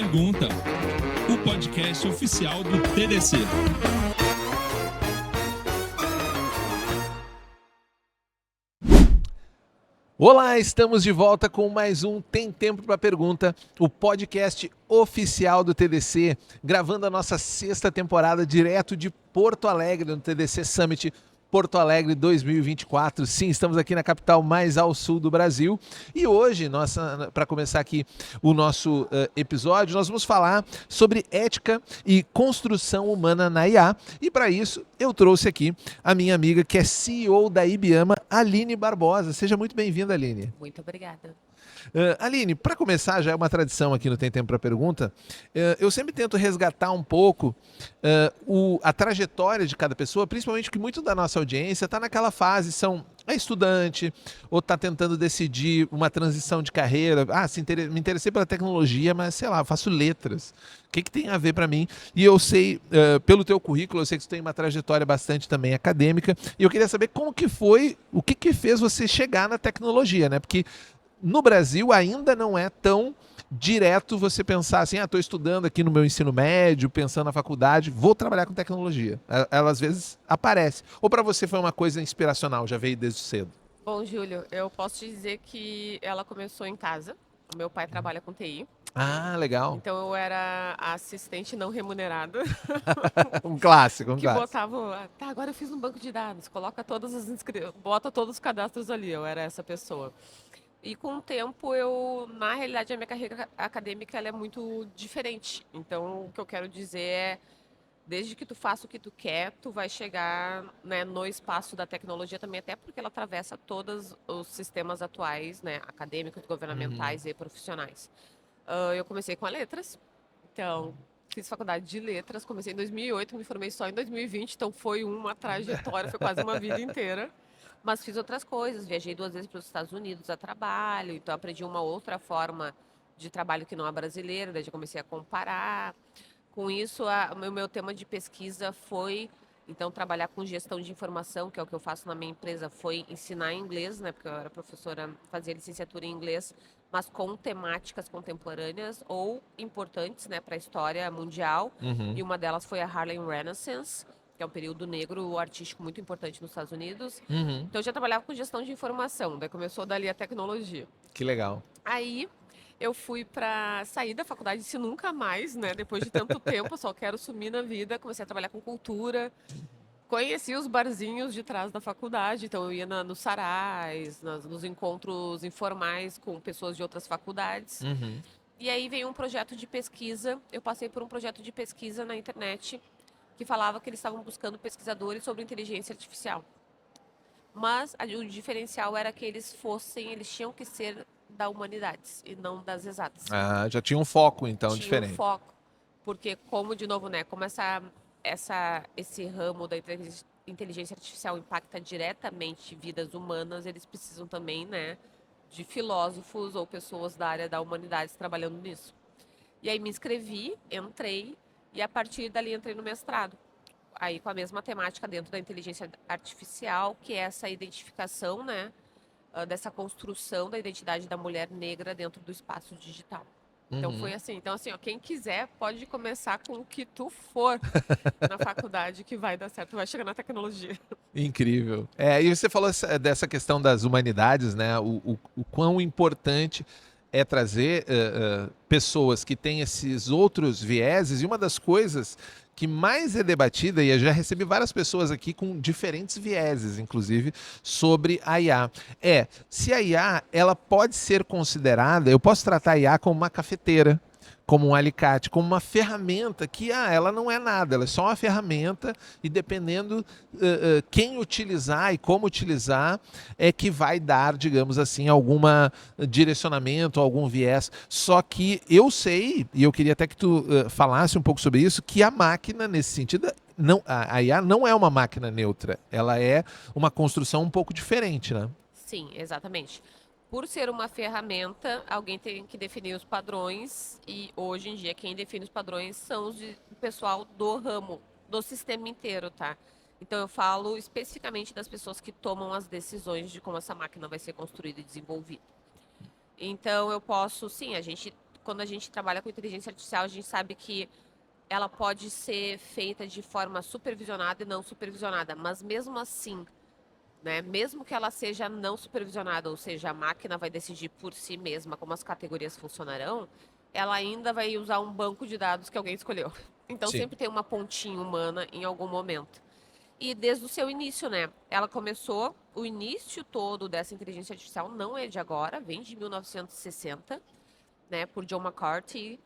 Pergunta, o podcast oficial do TDC. Olá, estamos de volta com mais um Tem Tempo para Pergunta, o podcast oficial do TDC, gravando a nossa 6ª temporada direto de Porto Alegre, no TDC Summit Porto Alegre 2024. Sim, estamos aqui na capital mais ao sul do Brasil. E hoje, para começar aqui o nosso episódio, nós vamos falar sobre ética e construção humana na IA. E para isso, eu trouxe aqui a minha amiga, que é CEO da Ibiama, Aline Barbosa. Seja muito bem-vinda, Aline. Muito obrigada. Aline, para começar, já é uma tradição aqui no Tem Tempo para Pergunta, eu sempre tento resgatar um pouco a trajetória de cada pessoa, principalmente porque muito da nossa audiência está naquela fase, é estudante, ou está tentando decidir uma transição de carreira. Me interessei pela tecnologia, mas sei lá, faço letras. O que tem a ver para mim? E eu sei, pelo teu currículo, eu sei que você tem uma trajetória bastante também acadêmica, e eu queria saber como que foi, o que fez você chegar na tecnologia, né? Porque no Brasil ainda não é tão direto você pensar assim, estou estudando aqui no meu ensino médio, pensando na faculdade, vou trabalhar com tecnologia. Ela às vezes aparece. Ou para você foi uma coisa inspiracional, já veio desde cedo? Bom, Júlio, eu posso te dizer que ela começou em casa. O meu pai trabalha com TI. Ah, legal. Então eu era a assistente não remunerada. Um clássico. Que botava, agora eu fiz um banco de dados, bota todos os cadastros ali. Eu era essa pessoa. E com o tempo, na realidade, a minha carreira acadêmica ela é muito diferente. Então, o que eu quero dizer é, desde que tu faça o que tu quer, tu vai chegar, né, no espaço da tecnologia também, até porque ela atravessa todos os sistemas atuais, né, acadêmicos, governamentais e profissionais. Eu comecei com letras, então fiz faculdade de letras, comecei em 2008, me formei só em 2020, então foi uma trajetória, foi quase uma vida inteira. Mas fiz outras coisas, viajei 2 vezes para os Estados Unidos a trabalho, então aprendi uma outra forma de trabalho que não é brasileira, daí já comecei a comparar. Com isso, o meu tema de pesquisa foi, então, trabalhar com gestão de informação, que é o que eu faço na minha empresa, foi ensinar inglês, né, porque eu era professora, fazia licenciatura em inglês, mas com temáticas contemporâneas ou importantes, né, para a história mundial. Uhum. E uma delas foi a Harlem Renaissance, que é um período negro artístico muito importante nos Estados Unidos. Uhum. Então eu já trabalhava com gestão de informação, daí começou dali a tecnologia. Que legal. Aí eu fui para sair da faculdade, disse nunca mais, né? Depois de tanto tempo, só quero sumir na vida. Comecei a trabalhar com cultura. Conheci os barzinhos de trás da faculdade, então eu ia nos sarais, nos encontros informais com pessoas de outras faculdades. Uhum. E aí veio um projeto de pesquisa. Eu passei por um projeto de pesquisa na internet que falava que eles estavam buscando pesquisadores sobre inteligência artificial. Mas o diferencial era que eles tinham que ser da humanidades e não das exatas. Já tinha um foco, então, Tinha diferente. um foco, porque como, de novo, né, como esse ramo da inteligência artificial impacta diretamente vidas humanas, eles precisam também, né, de filósofos ou pessoas da área da humanidades trabalhando nisso. E aí me inscrevi, entrei, e a partir dali entrei no mestrado. Aí com a mesma temática dentro da inteligência artificial, que é essa identificação, né, dessa construção da identidade da mulher negra dentro do espaço digital. Então foi assim. Então assim, quem quiser pode começar com o que tu for na faculdade que vai dar certo, vai chegar na tecnologia. Incrível. E você falou dessa questão das humanidades, né? O quão importante é trazer pessoas que têm esses outros vieses, e uma das coisas que mais é debatida, e eu já recebi várias pessoas aqui com diferentes vieses, inclusive, sobre a IA. Se a IA, ela pode ser considerada, eu posso tratar a IA como uma cafeteira, como um alicate, como uma ferramenta que ela não é nada, ela é só uma ferramenta e dependendo quem utilizar e como utilizar é que vai dar, digamos assim, algum direcionamento, algum viés. Só que eu sei, e eu queria até que tu falasse um pouco sobre isso, que a máquina, nesse sentido, a IA não é uma máquina neutra, ela é uma construção um pouco diferente, né? Sim, exatamente. Por ser uma ferramenta, alguém tem que definir os padrões e hoje em dia quem define os padrões são o pessoal do ramo, do sistema inteiro, tá? Então eu falo especificamente das pessoas que tomam as decisões de como essa máquina vai ser construída e desenvolvida. Então eu posso, sim, a gente quando a gente trabalha com inteligência artificial, a gente sabe que ela pode ser feita de forma supervisionada e não supervisionada, mas mesmo assim, né, mesmo que ela seja não supervisionada, ou seja, a máquina vai decidir por si mesma como as categorias funcionarão, ela ainda vai usar um banco de dados que alguém escolheu. Então Sim. sempre tem uma pontinha humana em algum momento. E desde o seu início, né? Ela começou, o início todo dessa inteligência artificial não é de agora, vem de 1960, né, por John McCarthy.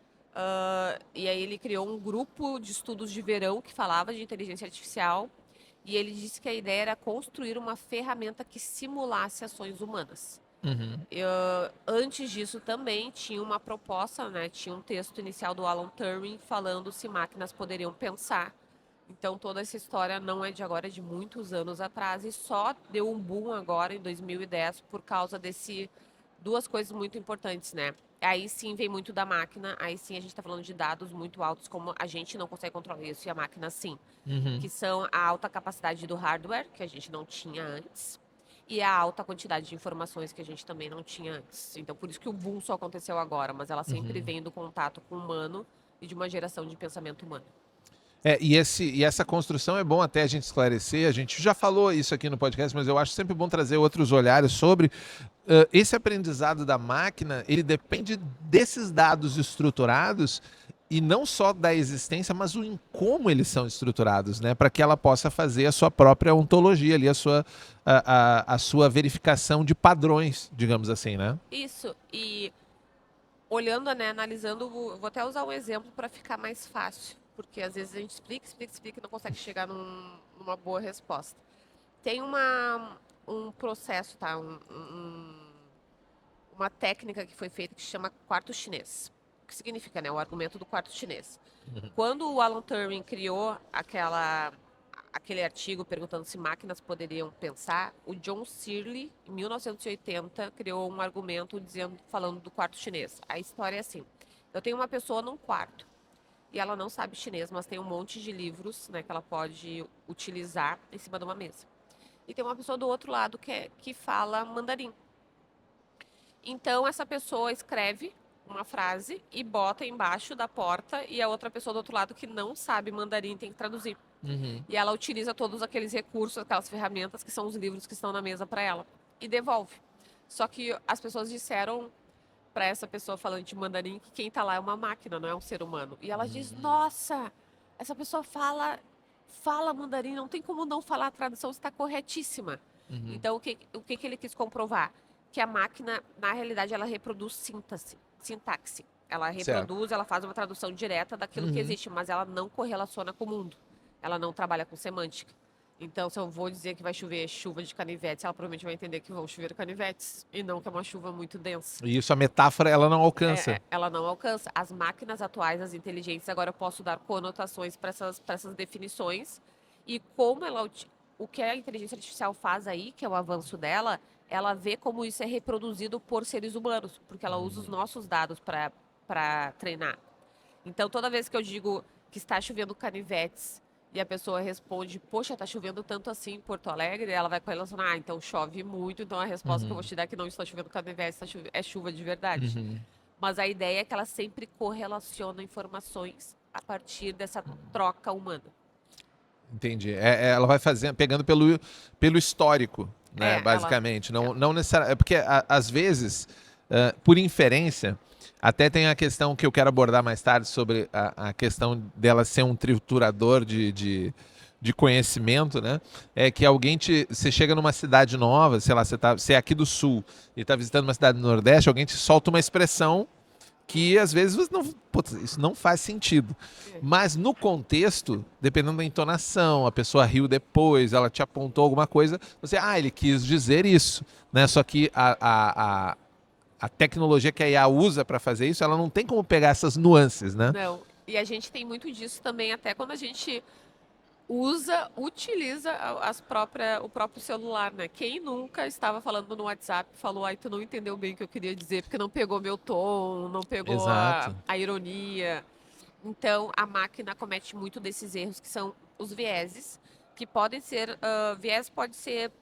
E aí ele criou um grupo de estudos de verão que falava de inteligência artificial. E ele disse que a ideia era construir uma ferramenta que simulasse ações humanas. Uhum. Antes disso também tinha uma proposta, né? Tinha um texto inicial do Alan Turing falando se máquinas poderiam pensar. Então toda essa história não é de agora, é de muitos anos atrás e só deu um boom agora em 2010 por causa desse duas coisas muito importantes, né? Aí sim vem muito da máquina, aí sim a gente está falando de dados muito altos, como a gente não consegue controlar isso e a máquina sim, Uhum. que são a alta capacidade do hardware, que a gente não tinha antes, e a alta quantidade de informações que a gente também não tinha antes. Então por isso que o boom só aconteceu agora, mas ela sempre vem do contato com o humano e de uma geração de pensamento humano. E essa construção é bom até a gente esclarecer. A gente já falou isso aqui no podcast, mas eu acho sempre bom trazer outros olhares sobre esse aprendizado da máquina. Ele depende desses dados estruturados e não só da existência, mas em como eles são estruturados, né? Para que ela possa fazer a sua própria ontologia ali, a sua verificação de padrões, digamos assim, né? Isso, e olhando, né, analisando, vou até usar um exemplo para ficar mais fácil, porque às vezes a gente explica e não consegue chegar numa boa resposta. Tem um processo, tá? Uma técnica que foi feita que se chama quarto chinês. O que significa, né? O argumento do quarto chinês. Quando o Alan Turing criou aquele artigo perguntando se máquinas poderiam pensar, o John Searle, em 1980, criou um argumento falando do quarto chinês. A história é assim: eu tenho uma pessoa num quarto e ela não sabe chinês, mas tem um monte de livros, né, que ela pode utilizar em cima de uma mesa. E tem uma pessoa do outro lado que fala mandarim. Então essa pessoa escreve uma frase e bota embaixo da porta e a outra pessoa do outro lado que não sabe mandarim tem que traduzir. Uhum. E ela utiliza todos aqueles recursos, aquelas ferramentas que são os livros que estão na mesa para ela e devolve. Só que as pessoas disseram para essa pessoa falante de mandarim que quem tá lá é uma máquina, não é um ser humano. E ela diz: "Nossa, essa pessoa fala mandarim, não tem como não falar, a tradução está corretíssima". Então o que ele quis comprovar? Que a máquina, na realidade, ela reproduz sintaxe. Ela Certo. reproduz, ela faz uma tradução direta daquilo que existe, mas ela não correlaciona com o mundo. Ela não trabalha com semântica. Então, se eu vou dizer que vai chover chuva de canivetes, ela provavelmente vai entender que vão chover canivetes e não que é uma chuva muito densa. E isso, a metáfora, ela não alcança. Ela não alcança. As máquinas atuais, as inteligentes, agora eu posso dar conotações para essas definições. E como o que a inteligência artificial faz aí, que é o avanço dela, ela vê como isso é reproduzido por seres humanos, porque ela usa os nossos dados para treinar. Então, toda vez que eu digo que está chovendo canivetes e a pessoa responde: "Poxa, está chovendo tanto assim em Porto Alegre", ela vai correlacionar: "Ah, então chove muito, então a resposta que eu vou te dar é que não está chovendo canivetes, é chuva de verdade". Mas a ideia é que ela sempre correlaciona informações a partir dessa troca humana. Entendi. Ela vai fazendo, pegando pelo histórico, né? Basicamente. Não necessariamente. É porque, às vezes, por inferência, até tem a questão que eu quero abordar mais tarde sobre a questão dela ser um triturador de conhecimento, né? É que você chega numa cidade nova, sei lá, você é aqui do sul e está visitando uma cidade do Nordeste, alguém te solta uma expressão que às vezes você não, putz, isso não faz sentido. Mas no contexto, dependendo da entonação, a pessoa riu depois, ela te apontou alguma coisa, ele quis dizer isso, né? Só que a tecnologia que a IA usa para fazer isso, ela não tem como pegar essas nuances, né? Não. E a gente tem muito disso também, até quando a gente utiliza o próprio celular, né? Quem nunca estava falando no WhatsApp e falou: "Ai, tu não entendeu bem o que eu queria dizer, porque não pegou meu tom, não pegou Exato. a ironia". Então, a máquina comete muito desses erros, que são os vieses, que podem ser... viés pode ser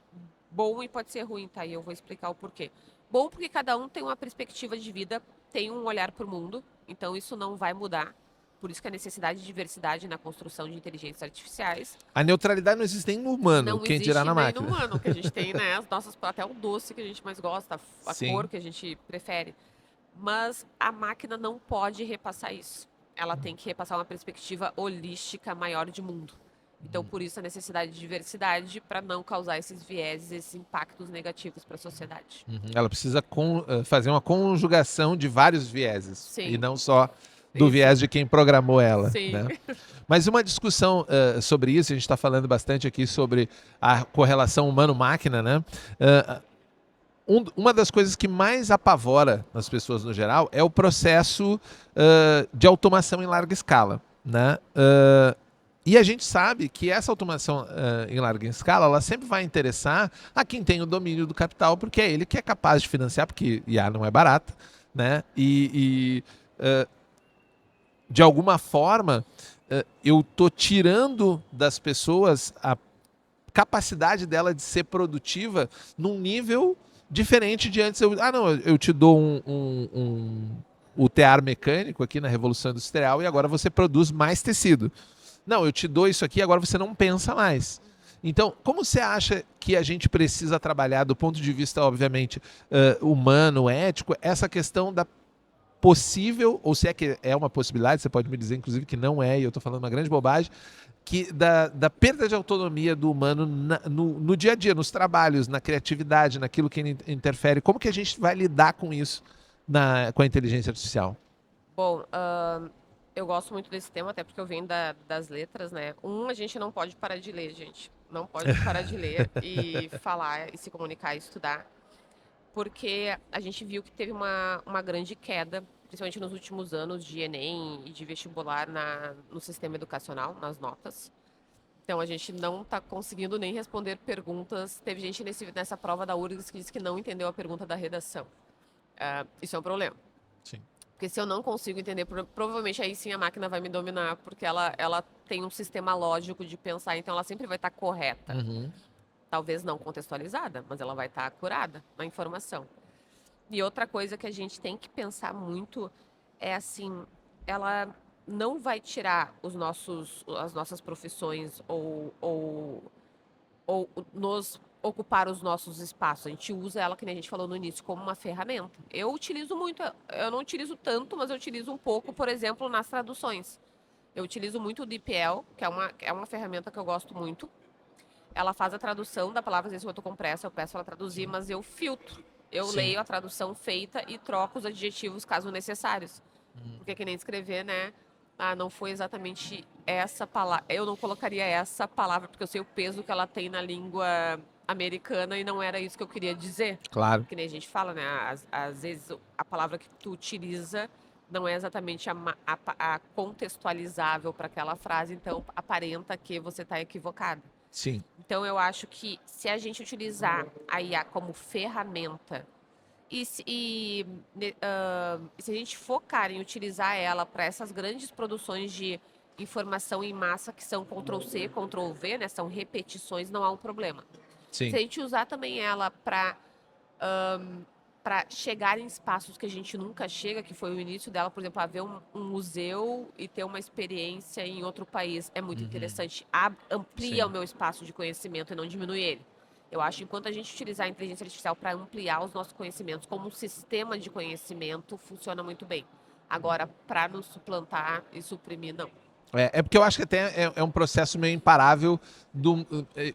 bom e pode ser ruim, tá? E eu vou explicar o porquê. Bom porque cada um tem uma perspectiva de vida tem um olhar para o mundo, então isso não vai mudar. Por isso que a necessidade de diversidade na construção de inteligências artificiais. A neutralidade não existe nem no humano, Não quem existe dirá na nem máquina. no humano, que a gente tem, né? As nossas, até o doce que a gente mais gosta, a Sim. cor que a gente prefere. Mas a máquina não pode repassar isso. Ela tem que repassar uma perspectiva holística maior de mundo. Então, por isso a necessidade de diversidade para não causar esses vieses, esses impactos negativos para a sociedade. Ela precisa fazer uma conjugação de vários vieses. Sim. E não só do Isso. viés de quem programou ela. Sim. Né? Mas uma discussão sobre isso, a gente está falando bastante aqui sobre a correlação humano-máquina, né? Uma das coisas que mais apavora nas pessoas no geral é o processo de automação em larga escala, né? E a gente sabe que essa automação em larga escala, ela sempre vai interessar a quem tem o domínio do capital, porque é ele que é capaz de financiar, porque IA não é barata, né? De alguma forma, eu estou tirando das pessoas a capacidade dela de ser produtiva num nível diferente de antes. Eu te dou o tear mecânico aqui na Revolução Industrial e agora você produz mais tecido. Não, eu te dou isso aqui, agora você não pensa mais. Então, como você acha que a gente precisa trabalhar do ponto de vista, obviamente, humano, ético, essa questão da possível, ou se é que é uma possibilidade, você pode me dizer, inclusive, que não é, e eu estou falando uma grande bobagem, que da perda de autonomia do humano no dia a dia, nos trabalhos, na criatividade, naquilo que interfere. Como que a gente vai lidar com isso com a inteligência artificial? Bom, eu gosto muito desse tema, até porque eu venho das letras, né? A gente não pode parar de ler, gente. Não pode parar de ler e falar, e se comunicar, e estudar. Porque a gente viu que teve uma grande queda, principalmente nos últimos anos, de Enem e de vestibular no sistema educacional, nas notas. Então, a gente não está conseguindo nem responder perguntas. Teve gente nessa prova da URGS que disse que não entendeu a pergunta da redação. Isso é um problema. Sim. Porque se eu não consigo entender, provavelmente aí sim a máquina vai me dominar, porque ela tem um sistema lógico de pensar, então ela sempre vai estar correta. Uhum. Talvez não contextualizada, mas ela vai estar acurada na informação. E outra coisa que a gente tem que pensar muito é assim, ela não vai tirar as nossas profissões ou nos ocupar os nossos espaços. A gente usa ela, que nem a gente falou no início, como uma ferramenta. Eu utilizo muito, eu não utilizo tanto, mas eu utilizo um pouco, por exemplo, nas traduções. Eu utilizo muito o DeepL, que é uma ferramenta que eu gosto muito. Ela faz a tradução da palavra, às vezes eu estou com pressa, eu peço ela traduzir, mas eu filtro. Eu Sim. leio a tradução feita e troco os adjetivos caso necessários. Porque é que nem escrever, né? Não foi exatamente essa palavra. Eu não colocaria essa palavra, porque eu sei o peso que ela tem na língua americana e não era isso que eu queria dizer. Claro. Que nem a gente fala, né? Às vezes a palavra que tu utiliza não é exatamente a contextualizável para aquela frase, então aparenta que você está equivocado. Sim. Então, eu acho que se a gente utilizar a IA como ferramenta e se a gente focar em utilizar ela para essas grandes produções de informação em massa, que são Ctrl+C, Ctrl+V, né? São repetições, não há um problema. Sim. Se a gente usar também ela para chegar em espaços que a gente nunca chega, que foi o início dela, por exemplo, a ver um museu e ter uma experiência em outro país, é muito interessante. Amplia Sim. o meu espaço de conhecimento e não diminui ele. Eu acho que enquanto a gente utilizar a inteligência artificial para ampliar os nossos conhecimentos como um sistema de conhecimento, funciona muito bem. Agora, para nos suplantar e suprimir, não. Porque eu acho que até é um processo meio imparável.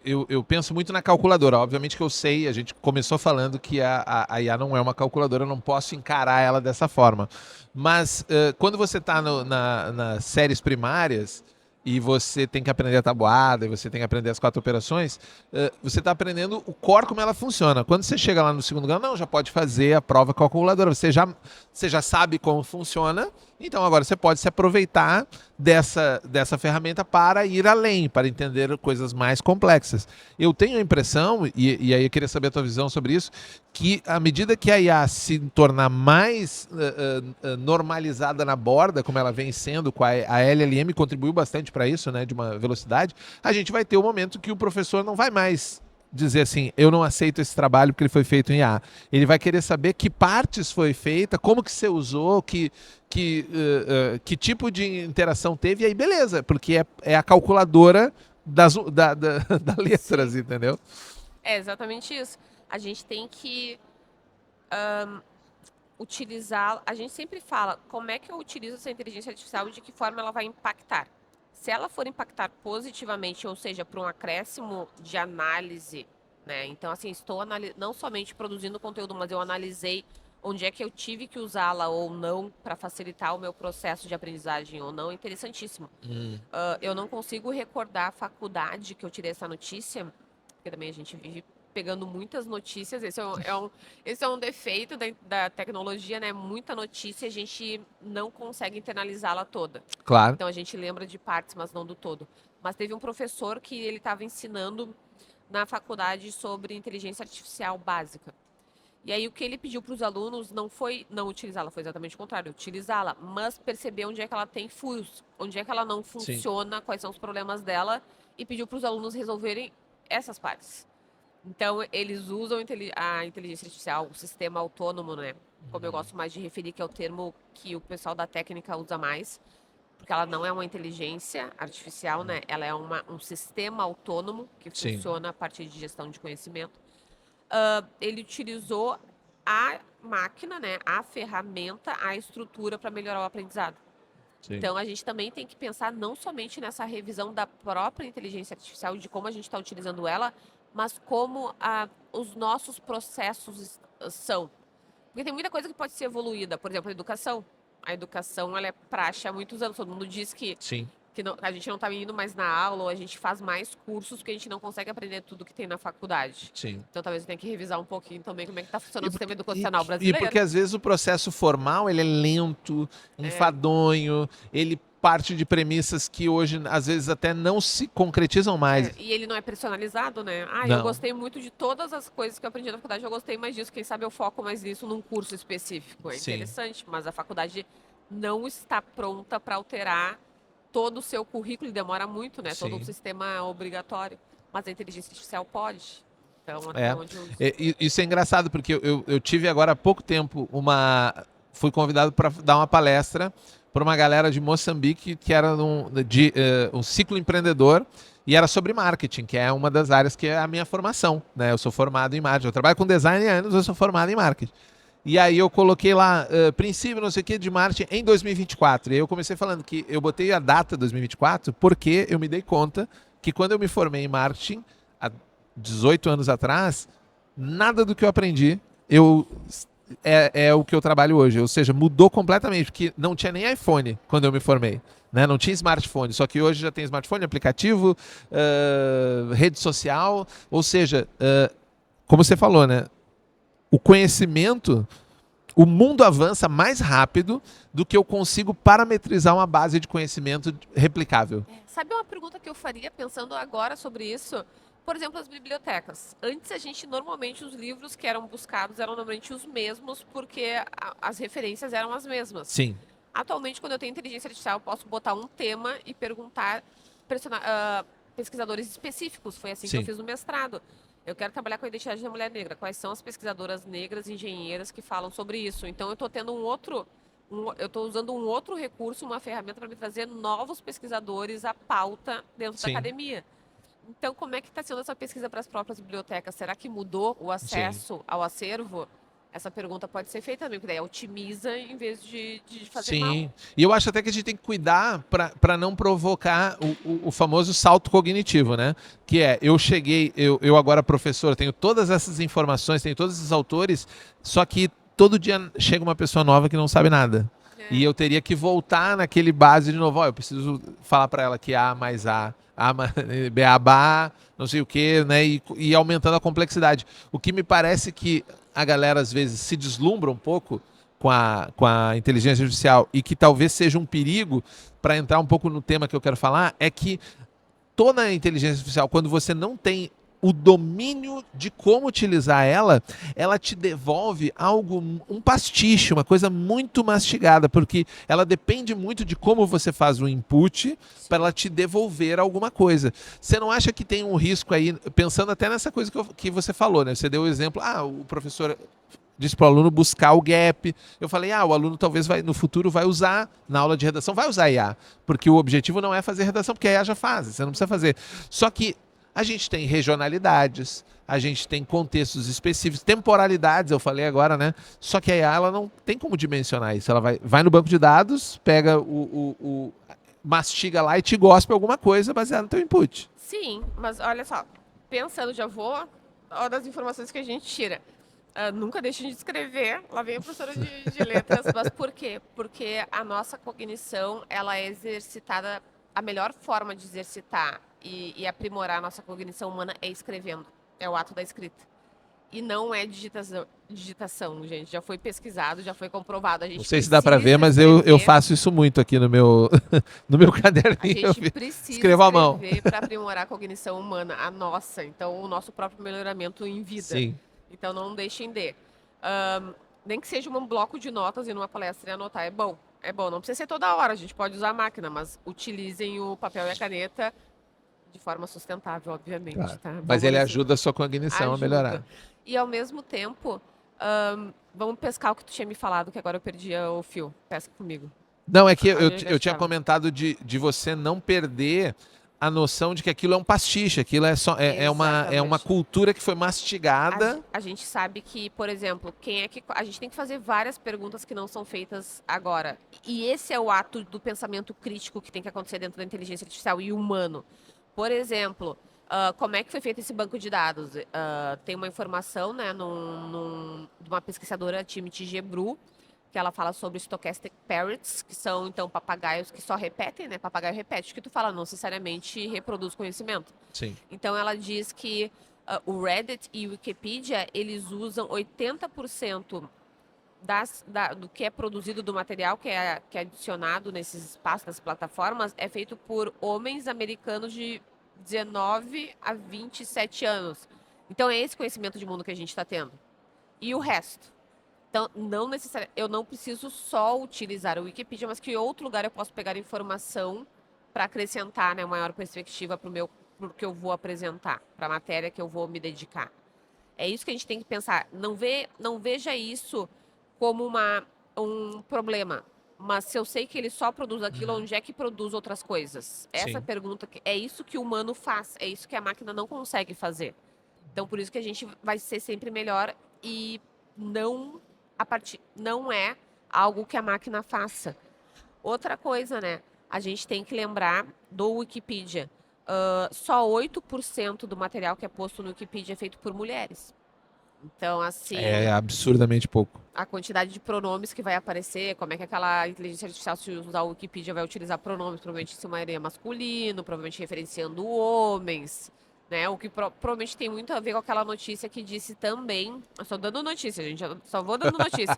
Eu penso muito na calculadora. Obviamente que eu sei, a gente começou falando que a IA não é uma calculadora, eu não posso encarar ela dessa forma. Mas quando você está nas séries primárias e você tem que aprender a tabuada, e você tem que aprender as 4 operações, você está aprendendo o core, como ela funciona. Quando você chega lá no segundo grau, não, já pode fazer a prova com a calculadora. Você já sabe como funciona, então agora você pode se aproveitar dessa ferramenta para ir além, para entender coisas mais complexas. Eu tenho a impressão, e aí eu queria saber a tua visão sobre isso, que à medida que a IA se tornar mais normalizada na borda, como ela vem sendo, com a LLM contribuiu bastante para isso, né, de uma velocidade, a gente vai ter um momento que o professor não vai mais dizer assim, eu não aceito esse trabalho porque ele foi feito em IA. Ele vai querer saber que partes foi feita, como que você usou, que tipo de interação teve, e aí beleza, porque é a calculadora da letras, Sim, entendeu? é exatamente isso. A gente tem que utilizar. A gente sempre fala como é que eu utilizo essa inteligência artificial e de que forma ela vai impactar. Se ela for impactar positivamente, ou seja, para um acréscimo de análise, né? Então, assim, estou não somente produzindo conteúdo, mas eu analisei onde é que eu tive que usá-la ou não para facilitar o meu processo de aprendizagem ou não, interessantíssimo. Eu não consigo recordar a faculdade que eu tirei essa notícia, porque também a gente vive pegando muitas notícias. Esse é um defeito da tecnologia, né? Muita notícia, a gente não consegue internalizá-la toda. Claro. Então a gente lembra de partes, mas não do todo. Mas teve um professor que ele estava ensinando na faculdade sobre inteligência artificial básica. E aí o que ele pediu para os alunos não foi não utilizá-la, foi exatamente o contrário, utilizá-la, mas perceber onde é que ela tem furos, onde é que ela não Sim. funciona, quais são os problemas dela, e pediu para os alunos resolverem essas partes. Então, eles usam a inteligência artificial, o sistema autônomo, né? Como eu gosto mais de referir, que é o termo que o pessoal da técnica usa mais, porque ela não é uma inteligência artificial, né? Ela é um sistema autônomo que Sim. funciona a partir de gestão de conhecimento. Ele utilizou a máquina, né? A ferramenta, a estrutura para melhorar o aprendizado. Sim. Então, a gente também tem que pensar não somente nessa revisão da própria inteligência artificial, de como a gente está utilizando ela, mas como os nossos processos são. Porque tem muita coisa que pode ser evoluída. Por exemplo, a educação. A educação, ela é praxe há muitos anos. Todo mundo diz que Sim. a gente não está indo mais na aula, ou a gente faz mais cursos, porque a gente não consegue aprender tudo que tem na faculdade. Sim. Então, talvez eu tenha que revisar um pouquinho também como é que está funcionando o sistema E educacional brasileiro. porque às vezes o processo formal ele é lento, enfadonho, ele parte de premissas que hoje às vezes até não se concretizam mais. E ele não é personalizado, né? Eu Não. gostei muito de todas as coisas que eu aprendi na faculdade, eu gostei mais disso. Quem sabe eu foco mais nisso num curso específico. É Sim. interessante, mas a faculdade não está pronta para alterar todo o seu currículo, e demora muito, né? Todo Sim. o sistema obrigatório. Mas a inteligência artificial pode. Então, É. até onde eu uso. Isso é engraçado, porque eu tive agora há pouco tempo fui convidado para dar uma palestra para uma galera de Moçambique que era um ciclo empreendedor e era sobre marketing, que é uma das áreas que é a minha formação, né? Eu sou formado em marketing, eu trabalho com design há anos, eu sou formado em marketing. E aí eu coloquei lá, princípio não sei o que de marketing em 2024. E aí eu comecei falando que eu botei a data 2024 porque eu me dei conta que quando eu me formei em marketing, há 18 anos atrás, nada do que eu aprendi é o que eu trabalho hoje. Ou seja, mudou completamente, porque não tinha nem iPhone quando eu me formei. Né? Não tinha smartphone, só que hoje já tem smartphone, aplicativo, rede social. Ou seja, como você falou, né? O conhecimento, o mundo avança mais rápido do que eu consigo parametrizar uma base de conhecimento replicável. Sabe uma pergunta que eu faria pensando agora sobre isso? Por exemplo, as bibliotecas. Antes, normalmente, os livros que eram buscados eram normalmente os mesmos, porque as referências eram as mesmas. Sim. Atualmente, quando eu tenho inteligência artificial, eu posso botar um tema e perguntar pesquisadores específicos. Foi assim que eu Sim. fiz no mestrado. Eu quero trabalhar com a identidade da mulher negra. Quais são as pesquisadoras negras, engenheiras que falam sobre isso? Então, eu estou tendo eu estou usando um outro recurso, uma ferramenta para me trazer novos pesquisadores à pauta dentro da Sim. academia. Então, como é que está sendo essa pesquisa para as próprias bibliotecas? Será que mudou o acesso ao acervo? Essa pergunta pode ser feita também, porque daí otimiza em vez de fazer mal. Sim. E eu acho até que a gente tem que cuidar para não provocar o famoso salto cognitivo, né? Que é, eu agora professor, tenho todas essas informações, tenho todos esses autores, só que todo dia chega uma pessoa nova que não sabe nada. E eu teria que voltar naquele base de novo. Eu preciso falar para ela que A mais A, Beabá, não sei o quê, né? E aumentando a complexidade. O que me parece que a galera às vezes se deslumbra um pouco com a inteligência artificial e que talvez seja um perigo para entrar um pouco no tema que eu quero falar, é que toda a inteligência artificial, quando você não tem o domínio de como utilizar ela, ela te devolve algo, um pastiche, uma coisa muito mastigada, porque ela depende muito de como você faz o input para ela te devolver alguma coisa. Você não acha que tem um risco aí, pensando até nessa coisa que você falou, né? Você deu o exemplo, o professor disse para o aluno buscar o gap. Eu falei, o aluno talvez no futuro vai usar, na aula de redação, vai usar IA, porque o objetivo não é fazer redação, porque a IA já faz, você não precisa fazer. Só que a gente tem regionalidades, a gente tem contextos específicos, temporalidades, eu falei agora, né? Só que a IA, ela não tem como dimensionar isso. Ela vai no banco de dados, pega mastiga lá e te gospe alguma coisa baseada no teu input. Sim, mas olha só, pensando, já vou, ó, das informações que a gente tira. Nunca deixe de escrever, lá vem a professora de letras, mas por quê? Porque a nossa cognição, ela é exercitada, a melhor forma de exercitar e aprimorar a nossa cognição humana é escrevendo, é o ato da escrita. E não é digitação, gente, já foi pesquisado, já foi comprovado. A gente não sei se dá para ver, mas eu faço isso muito aqui no meu, no meu caderninho. A gente precisa escrevo à mão para aprimorar a cognição humana, a nossa, então o nosso próprio melhoramento em vida. Sim. Então não deixem de. Nem que seja um bloco de notas e numa palestra e anotar. É bom. É bom. Não precisa ser toda hora. A gente pode usar a máquina, mas utilizem o papel e a caneta de forma sustentável, obviamente. Claro. Tá? Mas ele ajuda a sua cognição a melhorar. E ao mesmo tempo, vamos pescar o que tu tinha me falado, que agora eu perdi o fio. Pesca comigo. Não, é que eu tinha comentado de você não perder a noção de que aquilo é um pastiche, aquilo é uma cultura que foi mastigada. A gente sabe que, por exemplo, a gente tem que fazer várias perguntas que não são feitas agora. E esse é o ato do pensamento crítico que tem que acontecer dentro da inteligência artificial e humano. Por exemplo, como é que foi feito esse banco de dados? Tem uma informação, né, de uma pesquisadora, Timothy Gebru, que ela fala sobre stochastic parrots, que são, então, papagaios que só repetem, né? Papagaio repete. O que tu fala não necessariamente reproduz conhecimento. Sim. Então, ela diz que o Reddit e o Wikipedia, eles usam 80% do que é produzido do material que é adicionado nesses espaços, nas plataformas, é feito por homens americanos de 19 a 27 anos. Então, é esse conhecimento de mundo que a gente está tendo. E o resto? Então, eu não preciso só utilizar o Wikipedia, mas que em outro lugar eu posso pegar informação para acrescentar, né, uma maior perspectiva para o que eu vou apresentar, para a matéria que eu vou me dedicar. É isso que a gente tem que pensar. Não veja isso como um problema. Mas se eu sei que ele só produz aquilo, onde é que produz outras coisas? Essa pergunta, é isso que o humano faz, é isso que a máquina não consegue fazer. Então, por isso que a gente vai ser sempre melhor e não é algo que a máquina faça. Outra coisa, né? A gente tem que lembrar do Wikipedia. Só 8% do material que é posto no Wikipedia é feito por mulheres. Então, assim... É absurdamente pouco. A quantidade de pronomes que vai aparecer, como é que aquela inteligência artificial, se usar o Wikipedia, vai utilizar pronomes, provavelmente se uma é masculino, provavelmente referenciando homens, né? O que provavelmente tem muito a ver com aquela notícia que disse também... Eu só dando notícia, gente, eu só vou dando notícia.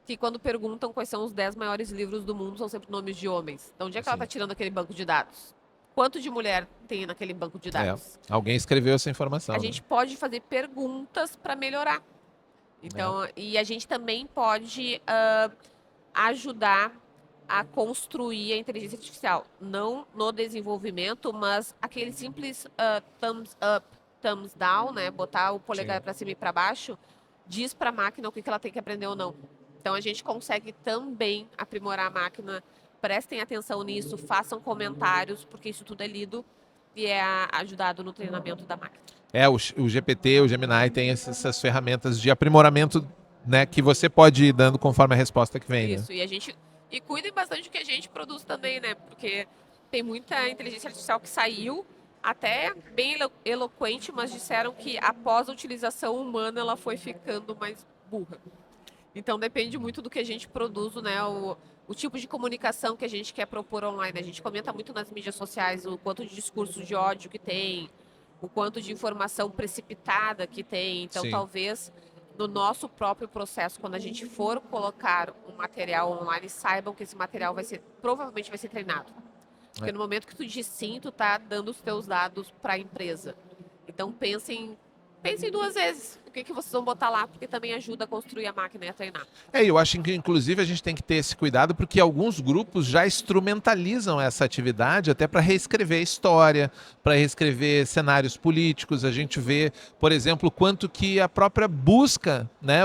Que quando perguntam quais são os 10 maiores livros do mundo, são sempre nomes de homens. Então, onde é que ela está tirando aquele banco de dados? Quanto de mulher tem naquele banco de dados? Alguém escreveu essa informação. A gente pode fazer perguntas para melhorar. Então, e a gente também pode ajudar a construir a inteligência artificial. Não no desenvolvimento, mas aquele simples thumbs up, thumbs down, né? Botar o polegar para cima e para baixo, diz para a máquina o que ela tem que aprender ou não. Então, a gente consegue também aprimorar a máquina. Prestem atenção nisso, façam comentários, porque isso tudo é lido e é ajudado no treinamento da máquina. O GPT, o Gemini tem essas ferramentas de aprimoramento, né, que você pode ir dando conforme a resposta que vem. Isso, né? E cuidem bastante do que a gente produz também, né? Porque tem muita inteligência artificial que saiu, até bem eloquente, mas disseram que após a utilização humana ela foi ficando mais burra. Então depende muito do que a gente produz, né? O tipo de comunicação que a gente quer propor online. A gente comenta muito nas mídias sociais o quanto de discurso de ódio que tem, o quanto de informação precipitada que tem. Então, talvez no nosso próprio processo, quando a gente for colocar um material online, saibam que esse material provavelmente vai ser treinado. Porque no momento que tu diz sim, tu tá dando os teus dados para a empresa. Então pensem duas vezes o que vocês vão botar lá, porque também ajuda a construir a máquina e a treinar. Eu acho que inclusive a gente tem que ter esse cuidado porque alguns grupos já instrumentalizam essa atividade até para reescrever a história, para reescrever cenários políticos. A gente vê, por exemplo, quanto que a própria busca, né,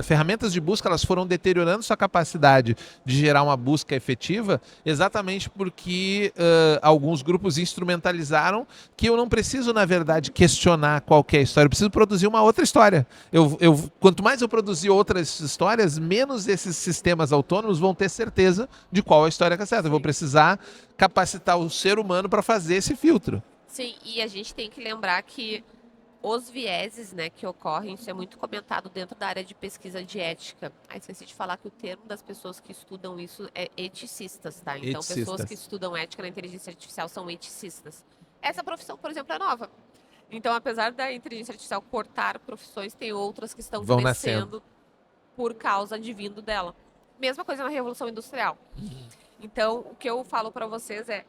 ferramentas de busca, elas foram deteriorando sua capacidade de gerar uma busca efetiva, exatamente porque alguns grupos instrumentalizaram que eu não preciso, na verdade, questionar qualquer história, eu preciso produzir uma outra história. Quanto mais eu produzir outras histórias, menos esses sistemas autônomos vão ter certeza de qual a história que é certa. Eu vou precisar capacitar o ser humano para fazer esse filtro. Sim, e a gente tem que lembrar que os vieses, né, que ocorrem, isso é muito comentado dentro da área de pesquisa de ética. Aí esqueci de falar que o termo das pessoas que estudam isso é eticistas, tá? Então, pessoas que estudam ética na inteligência artificial são eticistas. Essa profissão, por exemplo, é nova. Então, apesar da inteligência artificial cortar profissões, tem outras que estão crescendo por causa vindo dela. Mesma coisa na Revolução Industrial. Então, o que eu falo para vocês é,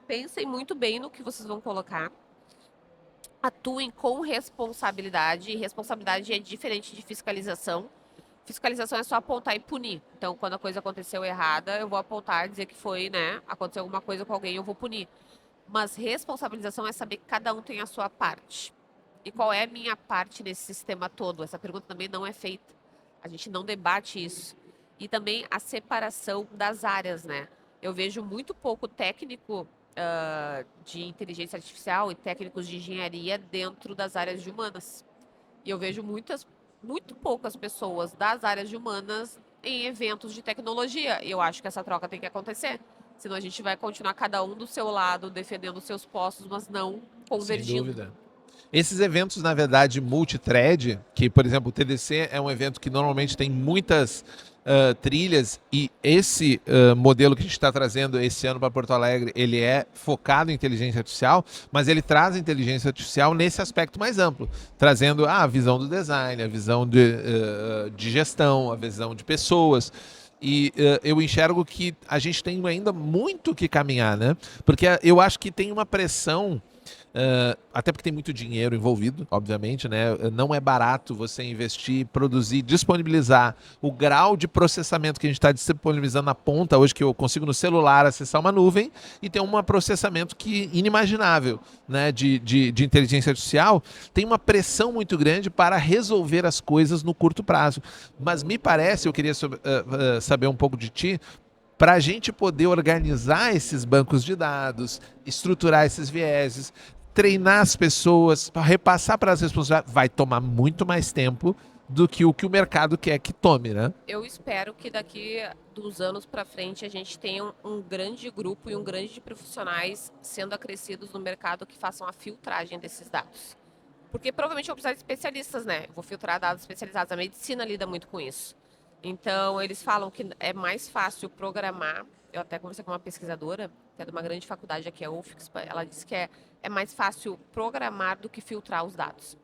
pensem muito bem no que vocês vão colocar, atuem com responsabilidade, e responsabilidade é diferente de fiscalização. Fiscalização é só apontar e punir. Então, quando a coisa aconteceu errada, eu vou apontar, dizer que foi, né, aconteceu alguma coisa com alguém, eu vou punir. Mas responsabilização é saber que cada um tem a sua parte. E qual é a minha parte nesse sistema todo? Essa pergunta também não é feita. A gente não debate isso. E também a separação das áreas, né? Eu vejo muito pouco técnico de inteligência artificial e técnicos de engenharia dentro das áreas de humanas. E eu vejo muito poucas pessoas das áreas de humanas em eventos de tecnologia. E eu acho que essa troca tem que acontecer. Senão a gente vai continuar cada um do seu lado, defendendo os seus postos, mas não convergindo. Sem dúvida. Esses eventos, na verdade, multithread, que, por exemplo, o TDC é um evento que normalmente tem muitas trilhas, e esse modelo que a gente está trazendo esse ano para Porto Alegre, ele é focado em inteligência artificial, mas ele traz a inteligência artificial nesse aspecto mais amplo, trazendo a visão do design, a visão de gestão, a visão de pessoas. E eu enxergo que a gente tem ainda muito que caminhar, né? Porque eu acho que tem uma pressão, até porque tem muito dinheiro envolvido, obviamente, né? Não é barato você investir, produzir, disponibilizar o grau de processamento que a gente está disponibilizando na ponta hoje, que eu consigo no celular acessar uma nuvem e ter um processamento que inimaginável, né? de inteligência artificial. Tem uma pressão muito grande para resolver as coisas no curto prazo. Mas me parece, eu queria saber um pouco de ti, para a gente poder organizar esses bancos de dados, estruturar esses vieses, treinar as pessoas, repassar para as responsabilidades, vai tomar muito mais tempo do que o mercado quer que tome, né? Eu espero que daqui dos anos para frente a gente tenha um grande grupo e um grande de profissionais sendo acrescidos no mercado que façam a filtragem desses dados. Porque provavelmente eu vou precisar de especialistas, né? Eu vou filtrar dados especializados. A medicina lida muito com isso. Então, eles falam que é mais fácil programar. Eu até conversei com uma pesquisadora, que é de uma grande faculdade aqui, a UFSC, ela disse que é mais fácil programar do que filtrar os dados.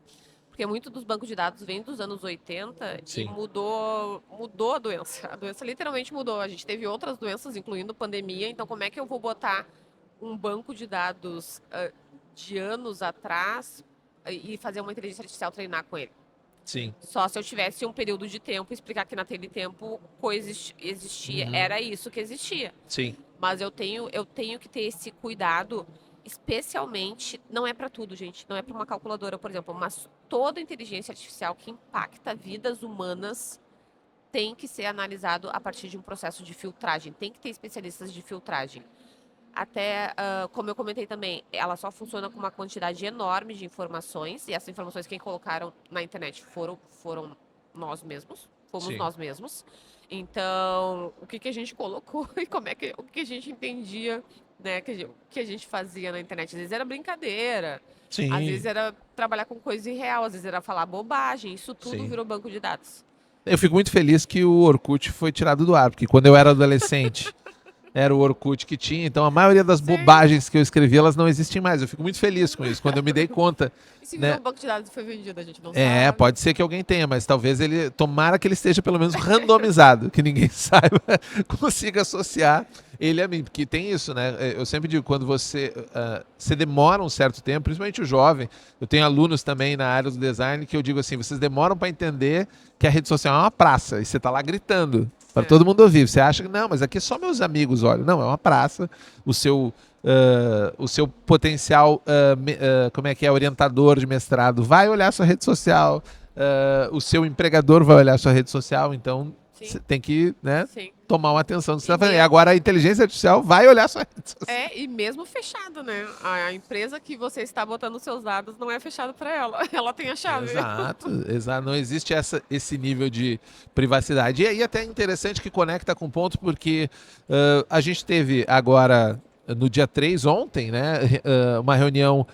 Porque muito dos bancos de dados vem dos anos 80 Sim. E mudou a doença. A doença literalmente mudou. A gente teve outras doenças, incluindo pandemia. Então, como é que eu vou botar um banco de dados de anos atrás e fazer uma inteligência artificial treinar com ele? Sim. Só se eu tivesse um período de tempo, explicar que naquele tempo existia, era isso que existia. Sim. Mas eu tenho que ter esse cuidado, especialmente, não é para tudo, gente, não é para uma calculadora, por exemplo, mas toda inteligência artificial que impacta vidas humanas tem que ser analisado a partir de um processo de filtragem, tem que ter especialistas de filtragem. Até, como eu comentei também, ela só funciona com uma quantidade enorme de informações, e essas informações quem colocaram na internet foram nós mesmos, fomos Sim. nós mesmos. Então, o que a gente colocou e o que a gente entendia, né, que a gente fazia na internet. Às vezes era brincadeira, Sim. às vezes era trabalhar com coisa irreal, às vezes era falar bobagem, isso tudo Sim. virou banco de dados. Eu fico muito feliz que o Orkut foi tirado do ar, porque quando eu era adolescente Era o Orkut que tinha, então a maioria das Sim. bobagens que eu escrevi, elas não existem mais. Eu fico muito feliz com isso, quando eu me dei conta, E se né? um banco de dados foi vendido, a gente não É, sabe. pode ser que alguém tenha, mas talvez tomara que ele esteja pelo menos randomizado, que ninguém saiba, consiga associar ele a mim, porque tem isso, né? Eu sempre digo, quando você demora um certo tempo, principalmente o jovem, eu tenho alunos também na área do design que eu digo assim, vocês demoram para entender que a rede social é uma praça e você tá lá gritando para É. todo mundo ouvir. Você acha que não, mas aqui só meus amigos olham. Não, é uma praça. O seu potencial, como é que é, orientador de mestrado vai olhar sua rede social, o seu empregador vai olhar sua rede social, então você Sim, tem que, né, sim. tomar uma atenção no que você E está fazendo. E mesmo- agora a inteligência artificial vai olhar sua rede social. E mesmo fechado, né? A empresa que você está botando os seus dados não é fechado para ela. Ela tem a chave. Exato, exato. Não existe esse nível de privacidade. E aí até é interessante que conecta com o ponto, porque a gente teve agora, no dia 3 ontem, né, uma reunião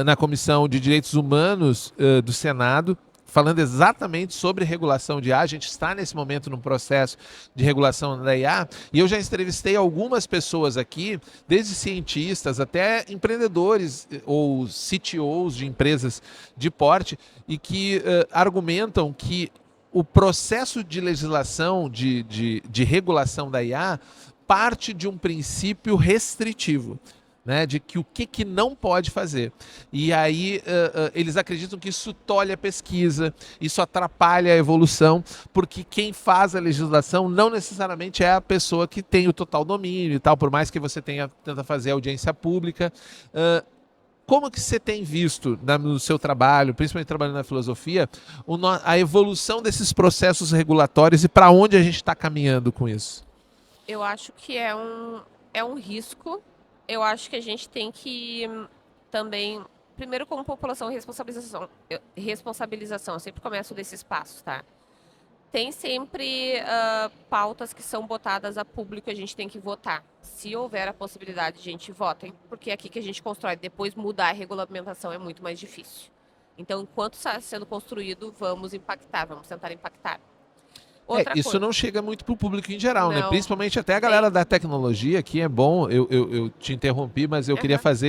na Comissão de Direitos Humanos do Senado, falando exatamente sobre regulação de IA. A gente está nesse momento num processo de regulação da IA, e eu já entrevistei algumas pessoas aqui, desde cientistas até empreendedores ou CTOs de empresas de porte, e que argumentam que o processo de legislação, de regulação da IA, parte de um princípio restritivo. Né, de que o que não pode fazer. E aí eles acreditam que isso tolhe a pesquisa, isso atrapalha a evolução, porque quem faz a legislação não necessariamente é a pessoa que tem o total domínio e tal, por mais que você tenta fazer audiência pública. Como que você tem visto no seu trabalho, principalmente trabalhando na filosofia, a evolução desses processos regulatórios e para onde a gente está caminhando com isso? Eu acho que é um risco. Eu acho que a gente tem que também, primeiro como população, responsabilização. Eu sempre começo desses passos, tá? Tem sempre pautas que são botadas a público e a gente tem que votar. Se houver a possibilidade, gente, votem, porque é aqui que a gente constrói. Depois mudar a regulamentação é muito mais difícil. Então, enquanto está sendo construído, vamos impactar, vamos tentar impactar. Outra Isso coisa. não chega muito para o público em geral, né? Não. Principalmente até a galera da tecnologia, que é bom, eu te interrompi, mas eu queria fazer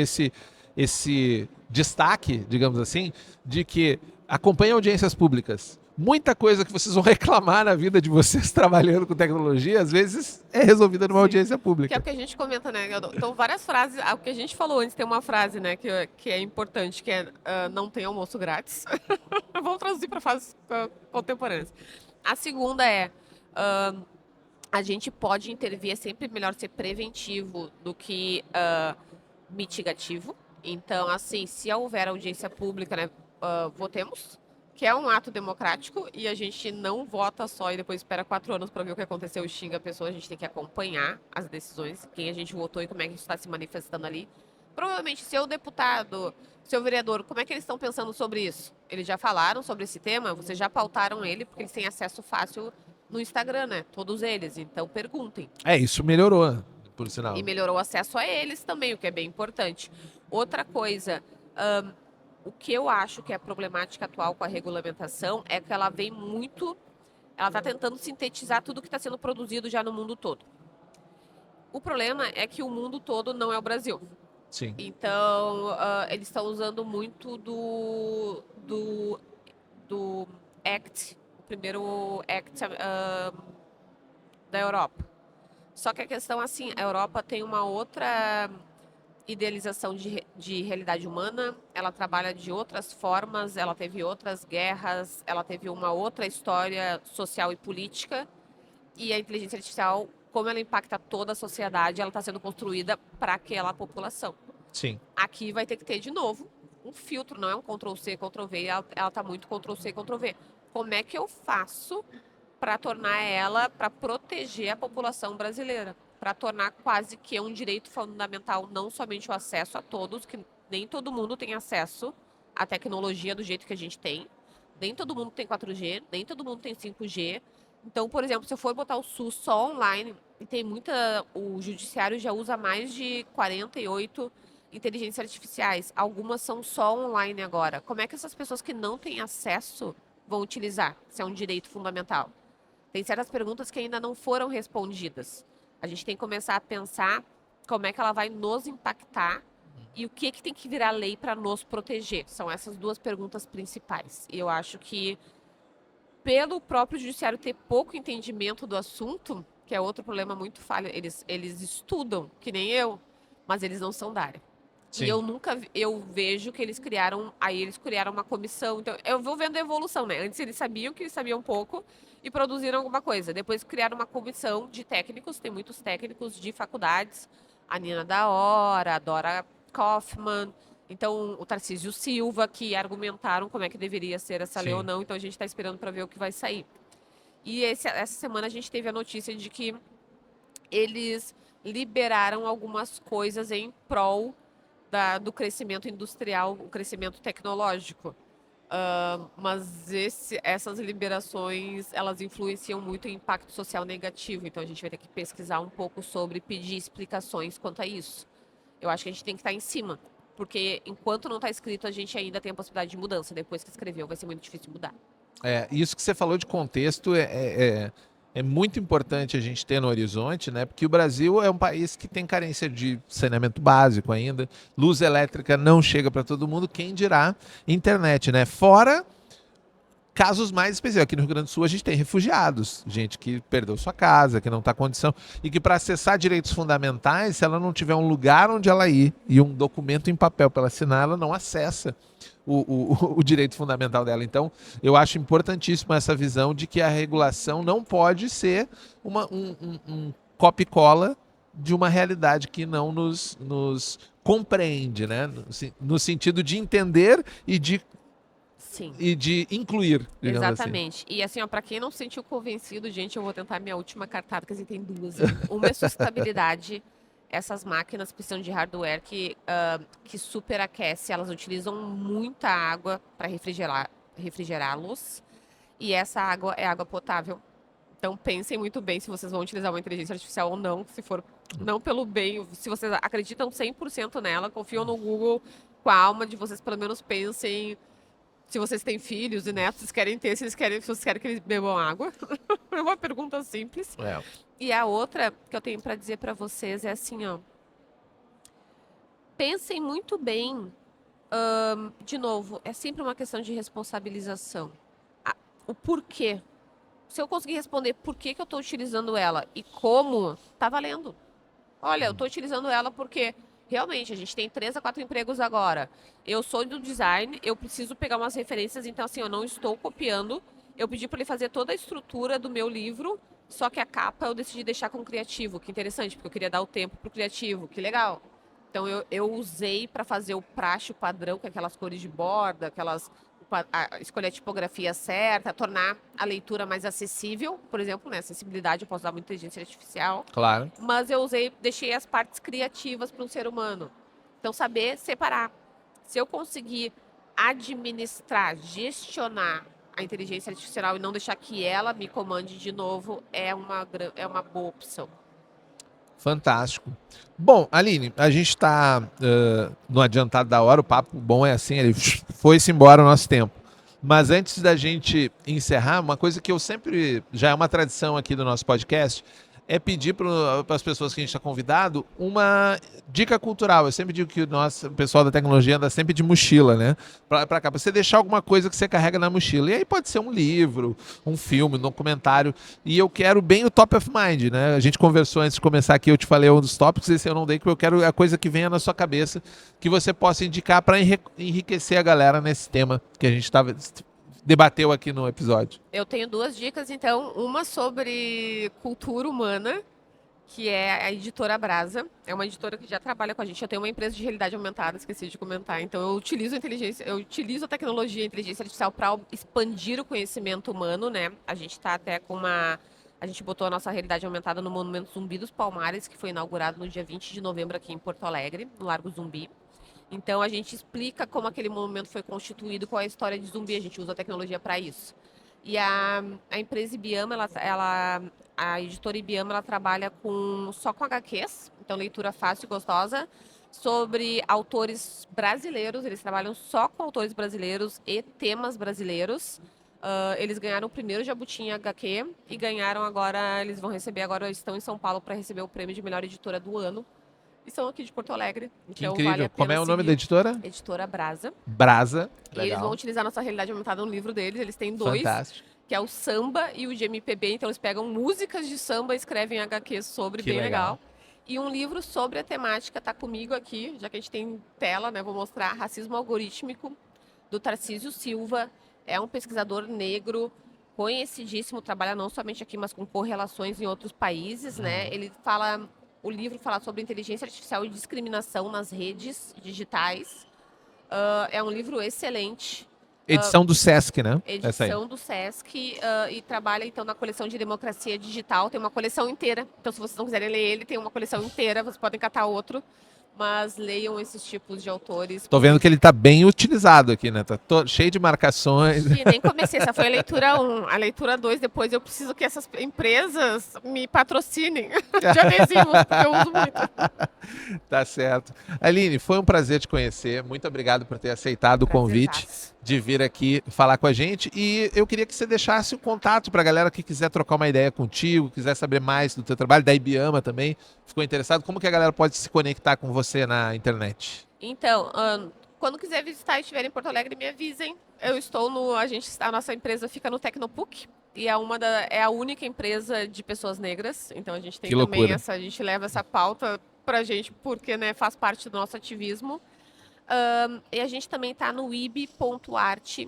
esse destaque, digamos assim, de que acompanhe audiências públicas. Muita coisa que vocês vão reclamar na vida de vocês trabalhando com tecnologia, às vezes é resolvida numa audiência Que pública. é o que a gente comenta, né? Então, várias frases. O que a gente falou antes tem uma frase, né, que é importante, que é não tem almoço grátis. Vamos traduzir para frases contemporâneas. A segunda é a gente pode intervir, é sempre melhor ser preventivo do que mitigativo. Então, assim, se houver audiência pública, né, votemos, que é um ato democrático, e a gente não vota só e depois espera 4 anos para ver o que aconteceu e xinga a pessoa. A gente tem que acompanhar as decisões, quem a gente votou e como é que isso está se manifestando ali. Provavelmente, seu deputado, seu vereador, como é que eles estão pensando sobre isso? Eles já falaram sobre esse tema? Vocês já pautaram ele? Porque eles têm acesso fácil no Instagram, né? Todos eles. Então, perguntem. Isso melhorou, por sinal. E melhorou o acesso a eles também, o que é bem importante. Outra coisa, o que eu acho que é a problemática atual com a regulamentação é que ela vem muito... Ela está tentando sintetizar tudo que está sendo produzido já no mundo todo. O problema é que o mundo todo não é o Brasil. Sim. Então, eles estão usando muito do ACT, o primeiro ACT da Europa. Só que a questão, assim, a Europa tem uma outra idealização de realidade humana, ela trabalha de outras formas, ela teve outras guerras, ela teve uma outra história social e política, e a inteligência artificial, como ela impacta toda a sociedade, ela está sendo construída para aquela população. Sim. Aqui vai ter que ter, de novo, um filtro, não é um Ctrl-C, Ctrl-V, ela está muito Ctrl-C, Ctrl-V. Como é que eu faço para tornar ela, para proteger a população brasileira? Para tornar quase que um direito fundamental, não somente o acesso a todos, que nem todo mundo tem acesso à tecnologia do jeito que a gente tem, nem todo mundo tem 4G, nem todo mundo tem 5G. Então, por exemplo, se eu for botar o SUS só online, e tem o judiciário já usa mais de 48 inteligências artificiais, algumas são só online agora. Como é que essas pessoas que não têm acesso vão utilizar, se é um direito fundamental? Tem certas perguntas que ainda não foram respondidas. A gente tem que começar a pensar como é que ela vai nos impactar e o que tem que virar lei para nos proteger. São essas duas perguntas principais. E eu acho que, pelo próprio judiciário ter pouco entendimento do assunto, que é outro problema muito falho, eles estudam, que nem eu, mas eles não são da área. E Sim. eu nunca, eu vejo que eles criaram uma comissão. Então, eu vou vendo a evolução, né? Antes eles sabiam que eles sabiam pouco e produziram alguma coisa. Depois criaram uma comissão de técnicos, tem muitos técnicos de faculdades, a Nina da Hora, a Dora Kaufmann, então o Tarcísio Silva, que argumentaram como é que deveria ser essa lei ou Sim. não. Então a gente está esperando para ver o que vai sair. E essa semana a gente teve a notícia de que eles liberaram algumas coisas em prol do crescimento industrial, o crescimento tecnológico. Mas essas liberações, elas influenciam muito o impacto social negativo. Então a gente vai ter que pesquisar um pouco sobre, pedir explicações quanto a isso. Eu acho que a gente tem que estar em cima, porque enquanto não está escrito, a gente ainda tem a possibilidade de mudança. Depois que escreveu, vai ser muito difícil mudar. Isso que você falou de contexto é muito importante a gente ter no horizonte, né? Porque o Brasil é um país que tem carência de saneamento básico ainda, luz elétrica não chega para todo mundo, quem dirá internet, né? Fora casos mais específicos. Aqui no Rio Grande do Sul a gente tem refugiados, gente que perdeu sua casa, que não está em condição, e que para acessar direitos fundamentais, se ela não tiver um lugar onde ela ir e um documento em papel para ela assinar, ela não acessa o direito fundamental dela. Então, eu acho importantíssimo essa visão de que a regulação não pode ser um copia-cola de uma realidade que não nos compreende, né? No sentido de entender Sim. e de incluir, digamos assim. Exatamente. E assim, ó, para quem não se sentiu convencido, gente, eu vou tentar minha última cartada, que assim, tem duas ainda. Uma é sustentabilidade. Essas máquinas precisam de hardware que superaquece, elas utilizam muita água para refrigerá-los. E essa água é água potável. Então pensem muito bem se vocês vão utilizar uma inteligência artificial ou não, se for não pelo bem, se vocês acreditam 100% nela, confiam no Google com a alma de vocês, pelo menos pensem se vocês têm filhos e netos, vocês querem ter, se vocês querem que eles bebam água. É uma pergunta simples. É. E a outra que eu tenho para dizer para vocês é assim, ó. Pensem muito bem. De novo, é sempre uma questão de responsabilização. O porquê. Se eu conseguir responder por que eu estou utilizando ela e como, tá valendo. Olha, eu estou utilizando ela porque realmente a gente tem 3 a 4 empregos agora. Eu sou do design, eu preciso pegar umas referências, então assim, eu não estou copiando. Eu pedi para ele fazer toda a estrutura do meu livro, só que a capa eu decidi deixar com o criativo. Que interessante, porque eu queria dar o tempo pro criativo. Que legal. Então eu usei para fazer o praxe, o padrão, com aquelas cores de borda, escolher a tipografia certa, tornar a leitura mais acessível. Por exemplo, né, acessibilidade, eu posso usar muita inteligência artificial. Claro. Mas eu deixei as partes criativas para um ser humano. Então, saber separar. Se eu conseguir administrar, gestionar a inteligência artificial e não deixar que ela me comande de novo, é uma boa opção. Fantástico. Bom, Aline, a gente está no adiantado da hora, o papo bom é assim, ele foi-se embora o nosso tempo. Mas antes da gente encerrar, uma coisa que eu sempre, já é uma tradição aqui do nosso podcast, é pedir para as pessoas que a gente está convidado uma dica cultural. Eu sempre digo que o pessoal da tecnologia anda sempre de mochila, né? Para cá, para você deixar alguma coisa que você carrega na mochila. E aí pode ser um livro, um filme, um documentário. E eu quero bem o top of mind, né? A gente conversou antes de começar aqui, eu te falei um dos tópicos, esse eu não dei, que eu quero a coisa que venha na sua cabeça, que você possa indicar para enriquecer a galera nesse tema que a gente debateu aqui no episódio. Eu tenho 2 dicas, então. Uma sobre cultura humana, que é a editora Brasa. É uma editora que já trabalha com a gente. Eu tenho uma empresa de realidade aumentada, esqueci de comentar. Então, eu utilizo a tecnologia e a inteligência artificial para expandir o conhecimento humano, né? A gente está até com a gente botou a nossa realidade aumentada no Monumento Zumbi dos Palmares, que foi inaugurado no dia 20 de novembro aqui em Porto Alegre, no Largo Zumbi. Então a gente explica como aquele monumento foi constituído, qual é a história de Zumbi, a gente usa a tecnologia para isso. E a empresa Ibiama, a editora Ibiama, ela trabalha só com HQs, então leitura fácil e gostosa, sobre autores brasileiros, eles trabalham só com autores brasileiros e temas brasileiros. Eles ganharam o primeiro Jabuti em HQ e ganharam agora, eles vão receber agora, estão em São Paulo para receber o prêmio de melhor editora do ano. E são aqui de Porto Alegre. Que Então incrível. vale a Como pena é o nome seguir. da editora? Editora Brasa. Brasa. E eles vão Legal. utilizar nossa realidade aumentada no livro deles. Eles têm 2, Fantástico. que é o samba e o de MPB. Então eles pegam músicas de samba e escrevem HQ sobre, Que bem legal. legal. E um livro sobre a temática tá comigo aqui, já que a gente tem tela, né? Vou mostrar Racismo Algorítmico, do Tarcísio Silva. É um pesquisador negro conhecidíssimo, trabalha não somente aqui, mas com correlações em outros países, né? O livro fala sobre inteligência artificial e discriminação nas redes digitais. É um livro excelente. Edição do Sesc, né? Essa aí. Edição do Sesc e trabalha então na coleção de democracia digital. Tem uma coleção inteira. Então, se vocês não quiserem ler ele, tem uma coleção inteira. Vocês podem catar outro. Mas leiam esses tipos de autores. Tô vendo que ele tá bem utilizado aqui, né? Tá cheio de marcações. E nem comecei, essa foi a leitura 1. A leitura 2, depois eu preciso que essas empresas me patrocinem de adesivos, porque eu uso muito. Tá certo. Aline, foi um prazer te conhecer. Muito obrigado por ter aceitado o convite de vir aqui falar com a gente. E eu queria que você deixasse o contato para a galera que quiser trocar uma ideia contigo, quiser saber mais do teu trabalho, da Ibiama também. Ficou interessado? Como que a galera pode se conectar com você na internet? Então, quando quiser visitar e estiver em Porto Alegre, me avisem. Eu estou a nossa empresa fica no Tecnopuc e é a única empresa de pessoas negras. Então a gente tem Que também loucura. a gente leva essa pauta pra gente porque, né, faz parte do nosso ativismo. E a gente também está no ib.art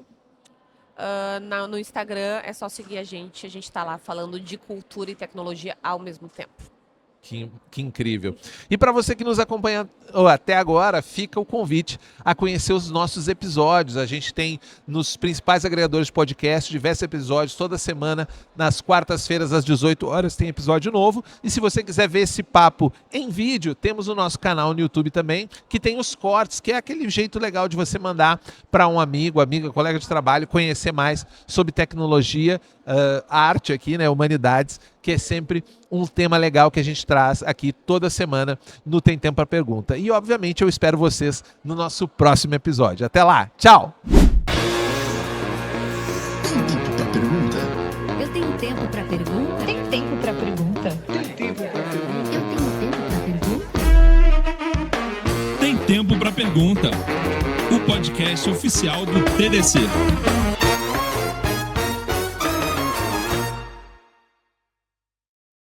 no Instagram, é só seguir a gente está lá falando de cultura e tecnologia ao mesmo tempo. Que incrível. E para você que nos acompanha até agora, fica o convite a conhecer os nossos episódios. A gente tem nos principais agregadores de podcast diversos episódios toda semana. Nas quartas-feiras, às 18 horas, tem episódio novo. E se você quiser ver esse papo em vídeo, temos o nosso canal no YouTube também, que tem os cortes, que é aquele jeito legal de você mandar para um amigo, amiga, colega de trabalho, conhecer mais sobre tecnologia, arte aqui, né, humanidades, que é sempre um tema legal que a gente traz aqui toda semana no Tem Tempo para Pergunta. E, obviamente, eu espero vocês no nosso próximo episódio. Até lá, tchau! Tem tempo para pergunta? Eu tenho tempo para pergunta? Tem tempo para pergunta? Tem tempo para pergunta? Eu tenho tempo para pergunta? Tem Tempo para Pergunta, o podcast oficial do TDC.